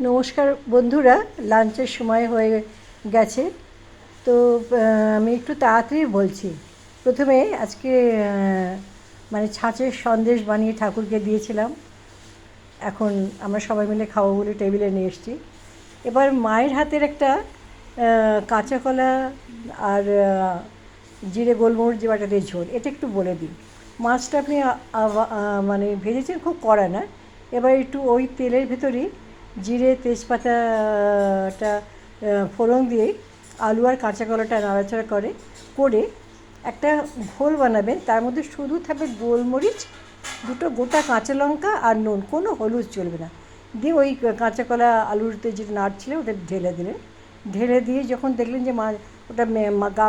নমস্কার বন্ধুরা, লাঞ্চের সময় হয়ে গেছে। তো আমি একটু তাড়াতাড়ি বলছি। প্রথমে আজকে মানে ছাঁচের সন্দেশ বানিয়ে ঠাকুরকে দিয়েছিলাম। এখন আমরা সবাই মিলে খাবো বলে টেবিলে নিয়ে এসেছি। এবার মায়ের হাতের একটা কাঁচা কলা আর জিরে গোলমরিচ বাটা দিয়ে ঝোল, এটা একটু বলে দিই। মাছটা আপনি মানে ভেজেছেন খুব কড়া না। এবার একটু ওই তেলের ভেতরেই জিরে তেজপাতাটা ফোড়ন দিয়ে আলু আর কাঁচা কলাটা নাড়াচাড়া করে একটা ঘোল বানাবেন। তার মধ্যে শুধু থাকবে গোলমরিচ, দুটো গোটা কাঁচা লঙ্কা আর নুন, কোনো হলুদ চলবে না। দিয়ে ওই কাঁচা কলা আলুতে যেটা নাড়ছিল ওটা ঢেলে দিলেন। ঢেলে দিয়ে যখন দেখলেন যে ওটা গা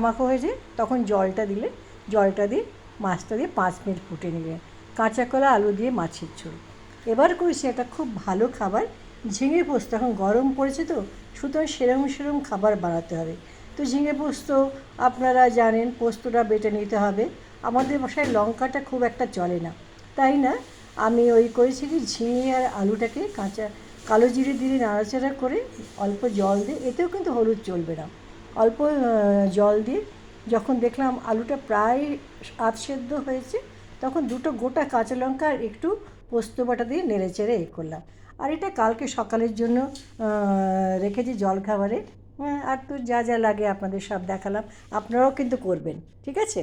মাখা হয়েছে, তখন জলটা দিলেন। জলটা দিয়ে মাছটা দিয়ে 5 মিনিট ফুটে নিলেন। কাঁচা কলা আলু দিয়ে মাছের ঝোল। এবার করেছি একটা খুব ভালো খাবার, ঝিঙে পোস্ত। এখন গরম পড়েছে তো, সুতরাং সেরম খাবার বানাতে হবে। তো ঝিঙে পোস্ত আপনারা জানেন, পোস্তটা বেটে নিতে হবে। আমাদের বাসায় লঙ্কাটা খুব একটা চলে না, তাই না আমি ওই করেছি কি, ঝিঙে আর আলুটাকে কালো জিরে দিয়ে নাড়াচাড়া করে অল্প জল দিয়ে, এতেও কিন্তু হলুদ চলবে না, অল্প জল দিয়ে যখন দেখলাম আলুটা প্রায় আধ সেদ্ধ হয়েছে, তখন দুটো গোটা কাঁচা লঙ্কা আর একটু পোস্ত বাটা দিয়ে নেড়েচেড়ে করলাম। আর এটা কালকে সকালের জন্য রেখেছি জলখাবারে। আর তো যা যা লাগে আপনাদের সব দেখালাম, আপনারাও কিন্তু করবেন, ঠিক আছে?